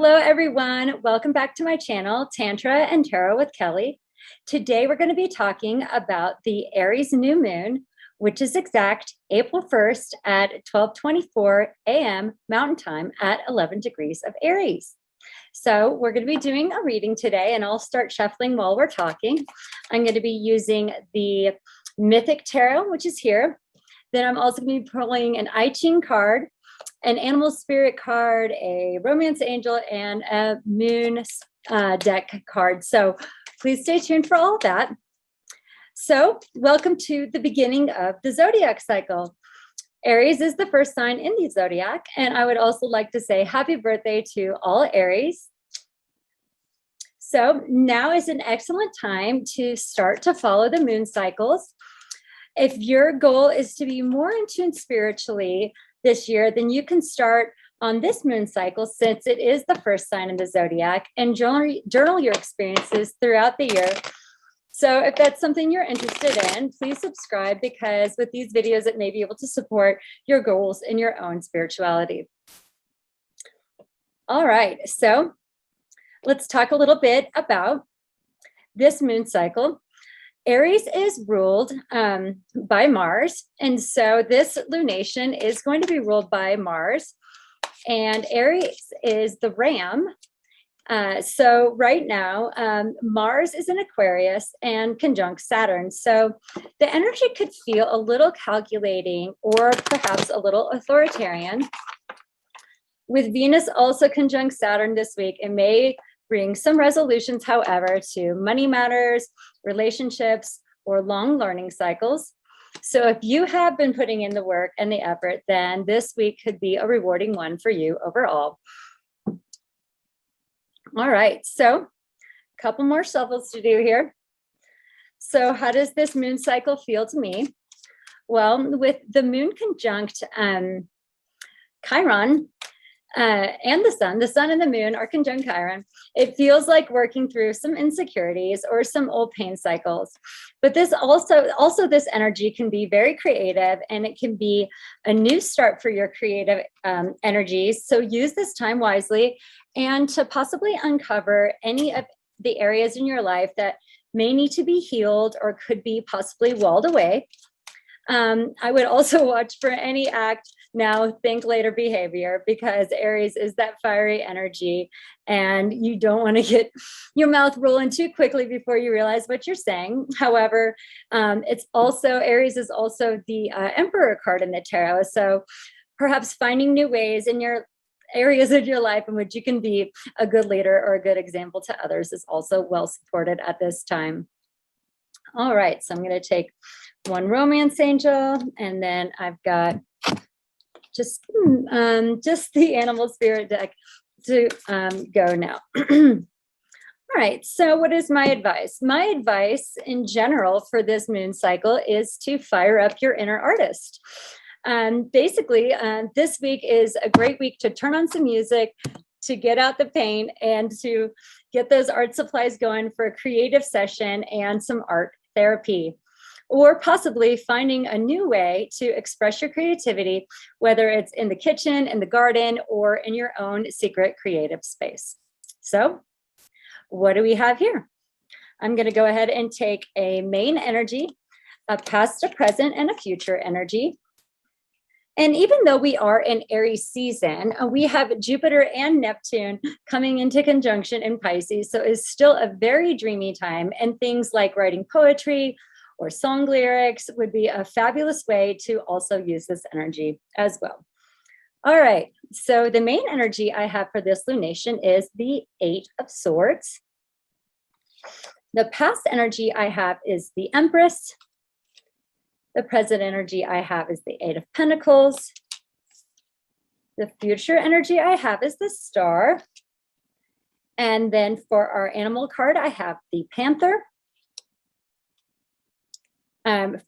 Hello, everyone. Welcome back to my channel, Tantra and Tarot with Kelly. Today, we're going to be talking about the Aries new moon, which is exact April 1st at 12:24 a.m. Mountain Time at 11 degrees of Aries. So we're going to be doing a reading today, and I'll start shuffling while we're talking. I'm going to be using the Mythic Tarot, which is here. Then I'm also going to be pulling an I Ching card, an animal spirit card, a romance angel, and a moon deck card. So please stay tuned for all of that. So welcome to the beginning of the zodiac cycle. Aries is the first sign in the zodiac, and I would also like to say happy birthday to all Aries. So now is an excellent time to start to follow the moon cycles. If your goal is to be more in tune spiritually this year, then you can start on this moon cycle, since it is the first sign in the zodiac, and journal your experiences throughout the year. So if that's something you're interested in, please subscribe, because with these videos, it may be able to support your goals in your own spirituality. All right, so let's talk a little bit about this moon cycle. Aries is ruled by Mars, and so this lunation is going to be ruled by Mars, and Aries is the ram. So right now, Mars is in Aquarius and conjunct Saturn. So the energy could feel a little calculating or perhaps a little authoritarian. With Venus also conjunct Saturn this week, it may bring some resolutions, however, to money matters, relationships, or long learning cycles. So if you have been putting in the work and the effort, then this week could be a rewarding one for you overall. All right, so a couple more shuffles to do here. So how does this moon cycle feel to me? Well, with the moon conjunct Chiron, and the sun and the moon are conjunct Chiron, it feels like working through some insecurities or some old pain cycles. But this also this energy can be very creative, and it can be a new start for your creative energies. So use this time wisely, and to possibly uncover any of the areas in your life that may need to be healed or could be possibly walled away. I would also watch for any act now, think later behavior, because Aries is that fiery energy, and you don't want to get your mouth rolling too quickly before you realize what you're saying. However, Aries is also the Emperor card in the tarot. So perhaps finding new ways in your areas of your life in which you can be a good leader or a good example to others is also well supported at this time. All right, so I'm going to take one romance angel, and then I've got just the animal spirit deck to go now. All right, so what is my advice? My advice in general for this moon cycle is to fire up your inner artist. Basically, this week is a great week to turn on some music, to get out the paint, and to get those art supplies going for a creative session and some art therapy, or possibly finding a new way to express your creativity, whether it's in the kitchen, in the garden, or in your own secret creative space. So what do we have here? I'm going to go ahead and take a main energy, a past, a present, and a future energy. And even though we are in Aries season, we have Jupiter and Neptune coming into conjunction in Pisces. So it's still a very dreamy time, and things like writing poetry or song lyrics would be a fabulous way to also use this energy as well. All right, so the main energy I have for this lunation is the Eight of Swords. The past energy I have is the Empress. The present energy I have is the Eight of Pentacles. The future energy I have is the Star. And then for our animal card, I have the Panther.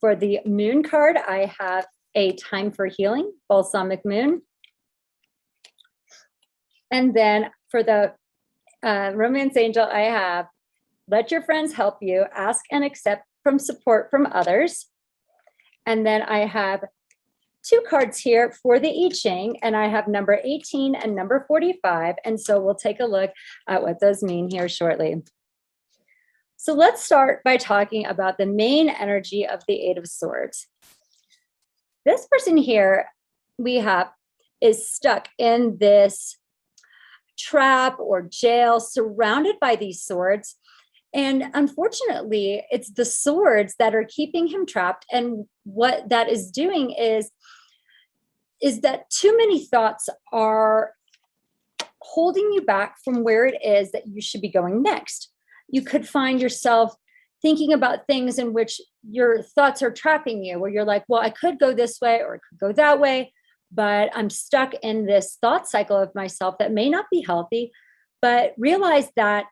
For the moon card, I have a Time for Healing, Balsamic Moon. And then for the romance angel, I have Let Your Friends Help You, Ask and Accept from Support from Others. And then I have two cards here for the I Ching, and I have number 18 and number 45. And so we'll take a look at what those mean here shortly. So let's start by talking about the main energy of the Eight of Swords. This person here we have is stuck in this trap or jail, surrounded by these swords. And unfortunately, it's the swords that are keeping him trapped. And what that is doing is that too many thoughts are holding you back from where it is that you should be going next. You could find yourself thinking about things in which your thoughts are trapping you, where you're like, well, I could go this way or I could go that way, but I'm stuck in this thought cycle of myself that may not be healthy. But realize that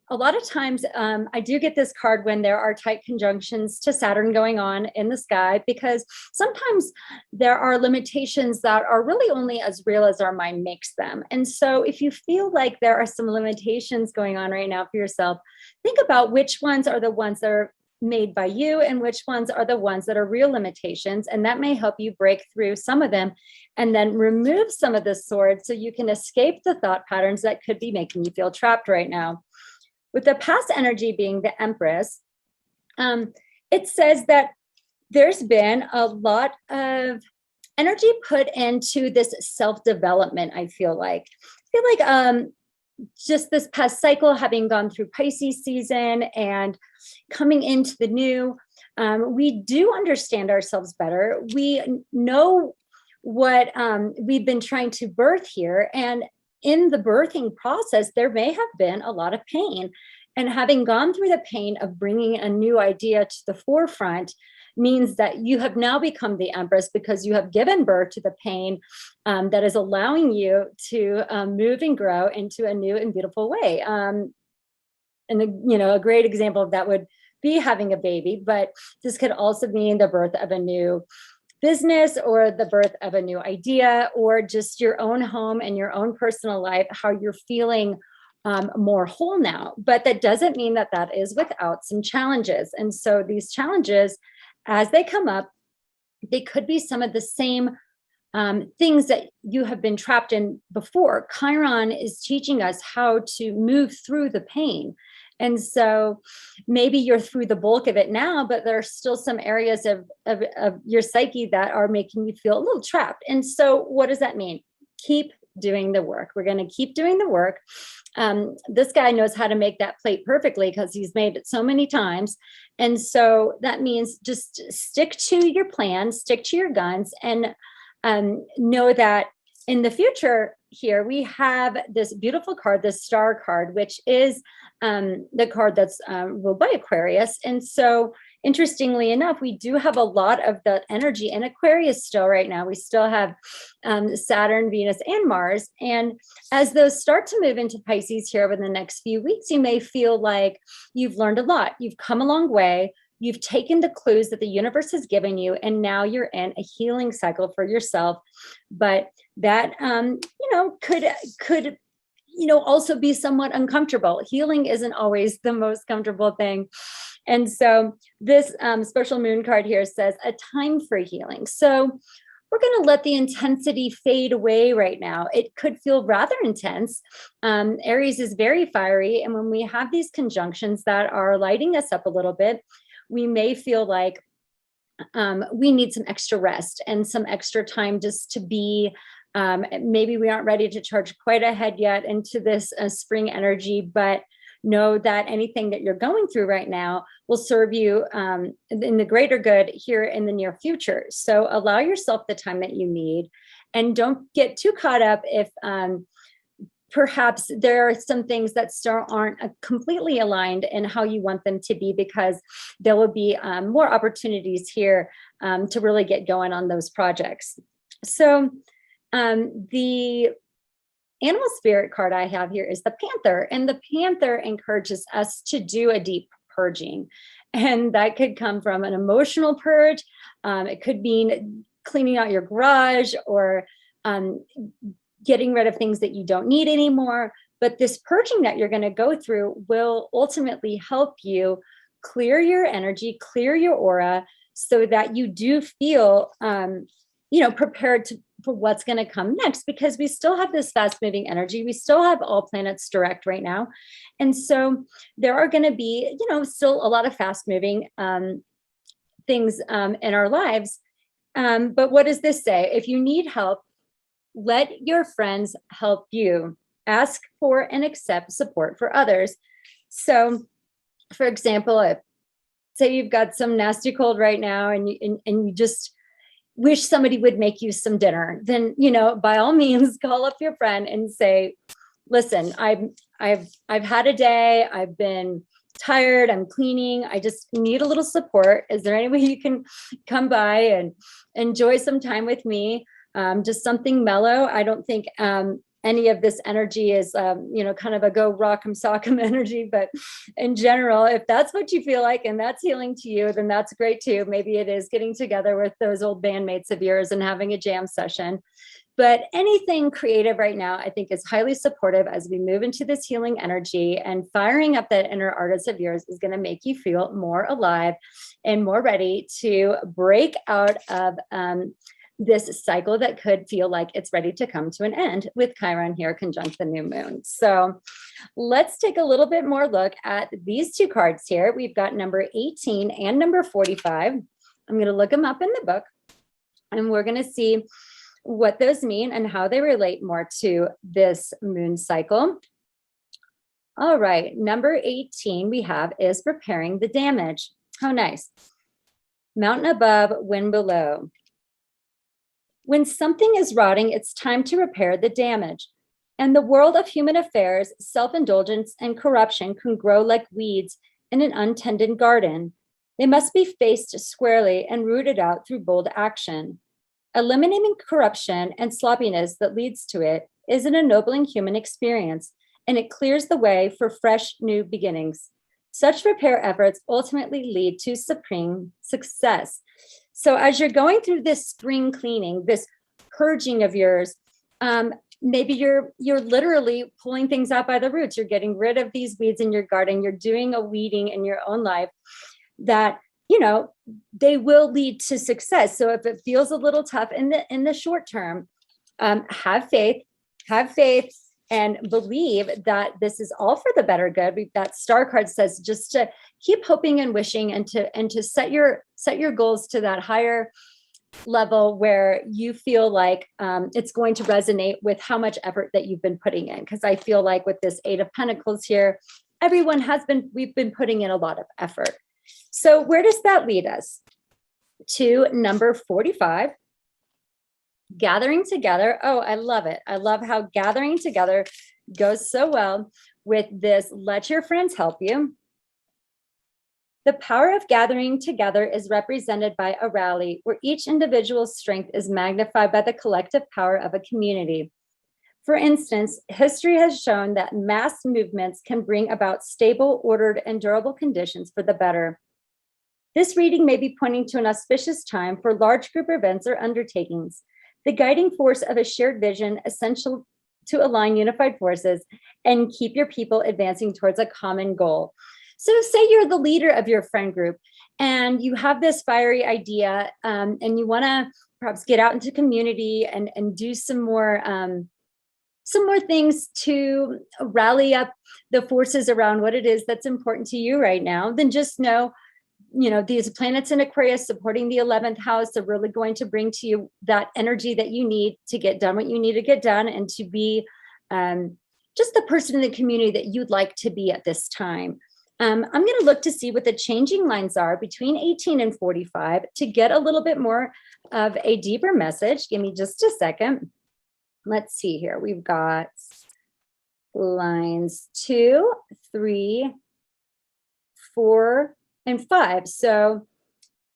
a lot of times I do get this card when there are tight conjunctions to Saturn going on in the sky, because sometimes there are limitations that are really only as real as our mind makes them. And so if you feel like there are some limitations going on right now for yourself, think about which ones are the ones that are made by you and which ones are the ones that are real limitations. And that may help you break through some of them and then remove some of the swords so you can escape the thought patterns that could be making you feel trapped right now. With the past energy being the Empress, it says that there's been a lot of energy put into this self-development, I feel like. Just this past cycle, having gone through Pisces season and coming into the new, we do understand ourselves better. We know what we've been trying to birth here. And in the birthing process, there may have been a lot of pain. And having gone through the pain of bringing a new idea to the forefront means that you have now become the Empress, because you have given birth to the pain that is allowing you to move and grow into a new and beautiful way. And a great example of that would be having a baby, but this could also mean the birth of a new business or the birth of a new idea, or just your own home and your own personal life, how you're feeling more whole now. But that doesn't mean that that is without some challenges. And so these challenges, as they come up, they could be some of the same things that you have been trapped in before. Chiron is teaching us how to move through the pain. And so maybe you're through the bulk of it now, but there are still some areas of your psyche that are making you feel a little trapped. And so what does that mean? Keep doing the work. We're going to keep doing the work. This guy knows how to make that plate perfectly because he's made it so many times. And so that means just stick to your plan, stick to your guns, and know that in the future here, we have this beautiful card, the Star card, which is the card that's ruled by Aquarius. And so interestingly enough, we do have a lot of the energy in Aquarius still right now. We still have Saturn, Venus, and Mars. And as those start to move into Pisces here over the next few weeks, you may feel like you've learned a lot. You've come a long way. You've taken the clues that the universe has given you, and now you're in a healing cycle for yourself. But that, could also be somewhat uncomfortable. Healing isn't always the most comfortable thing. And so this special moon card here says a time for healing. So we're going to let the intensity fade away right now. It could feel rather intense. Aries is very fiery. And when we have these conjunctions that are lighting us up a little bit, we may feel like we need some extra rest and some extra time just to be, maybe we aren't ready to charge quite ahead yet into this spring energy, but know that anything that you're going through right now will serve you in the greater good here in the near future. So allow yourself the time that you need, and don't get too caught up if perhaps there are some things that still aren't completely aligned in how you want them to be, because there will be more opportunities here to really get going on those projects. So the animal spirit card I have here is the Panther, and the Panther encourages us to do a deep purging. And that could come from an emotional purge. It could mean cleaning out your garage, or getting rid of things that you don't need anymore. But this purging that you're going to go through will ultimately help you clear your energy, clear your aura, so that you do feel prepared for what's going to come next, because we still have this fast moving energy. We still have all planets direct right now. And so there are going to be, still a lot of fast moving things in our lives. But what does this say? If you need help, let your friends help you. Ask for and accept support for others. So, for example, if say you've got some nasty cold right now and you just wish somebody would make you some dinner, then, by all means, call up your friend and say, listen, I've had a day. I've been tired. I'm cleaning. I just need a little support. Is there any way you can come by and enjoy some time with me? Just something mellow. I don't think any of this energy is, kind of a go rock'em sock'em energy. But in general, if that's what you feel like and that's healing to you, then that's great too. Maybe it is getting together with those old bandmates of yours and having a jam session. But anything creative right now, I think, is highly supportive as we move into this healing energy, and firing up that inner artist of yours is going to make you feel more alive and more ready to break out of this cycle that could feel like it's ready to come to an end with Chiron here conjunct the new moon. So let's take a little bit more look at these two cards here. We've got number 18 and number 45. I'm going to look them up in the book, and we're going to see what those mean and how they relate more to this moon cycle. All right, number 18 we have is repairing the damage. How nice. Mountain above, wind below. When something is rotting, it's time to repair the damage. In the world of human affairs, self-indulgence and corruption can grow like weeds in an untended garden. They must be faced squarely and rooted out through bold action. Eliminating corruption and sloppiness that leads to it is an ennobling human experience, and it clears the way for fresh new beginnings. Such repair efforts ultimately lead to supreme success. So as you're going through this spring cleaning, this purging of yours, maybe you're literally pulling things out by the roots. You're getting rid of these weeds in your garden. You're doing a weeding in your own life that, they will lead to success. So if it feels a little tough in the short term, have faith, and believe that this is all for the better good. That star card says just to keep hoping and wishing, and to set your goals to that higher level where you feel like it's going to resonate with how much effort that you've been putting in. Because I feel like with this 8 of Pentacles here, we've been putting in a lot of effort. So where does that lead us? To number 45, gathering together. Oh, I love it. I love how gathering together goes so well with this. Let your friends help you. The power of gathering together is represented by a rally where each individual's strength is magnified by the collective power of a community. For instance, history has shown that mass movements can bring about stable, ordered, and durable conditions for the better. This reading may be pointing to an auspicious time for large group events or undertakings, the guiding force of a shared vision essential to align unified forces and keep your people advancing towards a common goal. So say you're the leader of your friend group and you have this fiery idea, and you want to perhaps get out into community and do some more things to rally up the forces around what it is that's important to you right now. Then just know, these planets in Aquarius supporting the 11th house are really going to bring to you that energy that you need to get done what you need to get done, and to be just the person in the community that you'd like to be at this time. I'm going to look to see what the changing lines are between 18 and 45 to get a little bit more of a deeper message. Give me just a second. Let's see here. We've got lines 2, 3, 4, and 5. So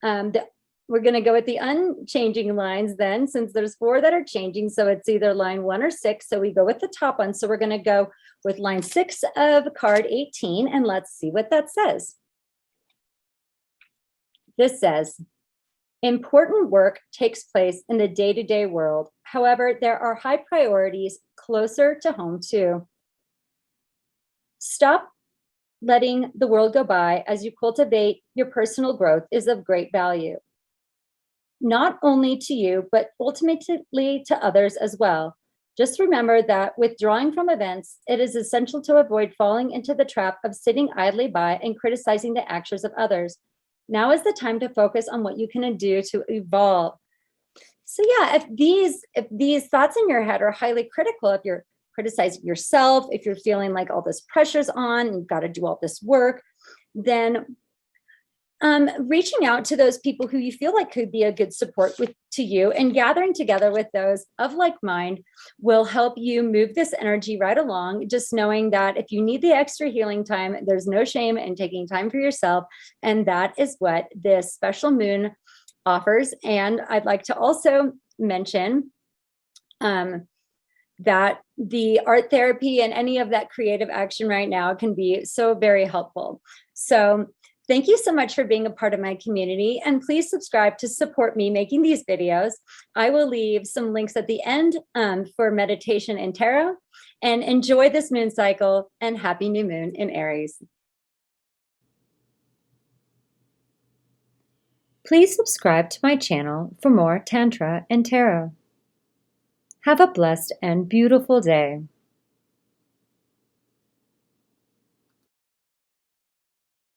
we're going to go with the unchanging lines then, since there's 4 that are changing. So it's either line 1 or 6. So we go with the top one. So we're going to go with line 6 of card 18, and let's see what that says. This says, important work takes place in the day-to-day world. However, there are high priorities closer to home too. Stop letting the world go by as you cultivate your personal growth is of great value. not only to you, but ultimately to others as well. Just remember that withdrawing from events, it is essential to avoid falling into the trap of sitting idly by and criticizing the actions of others. Now is the time to focus on what you can do to evolve. So yeah, if these thoughts in your head are highly critical, if you're criticizing yourself, if you're feeling like all this pressure's on, you've got to do all this work, then reaching out to those people who you feel like could be a good support to you and gathering together with those of like mind will help you move this energy right along. Just knowing that if you need the extra healing time, there's no shame in taking time for yourself. And that is what this special moon offers. And I'd like to also mention that the art therapy and any of that creative action right now can be so very helpful. So thank you so much for being a part of my community, and please subscribe to support me making these videos. I will leave some links at the end for meditation and tarot, and enjoy this moon cycle, and happy new moon in Aries. Please subscribe to my channel for more Tantra and Tarot. Have a blessed and beautiful day.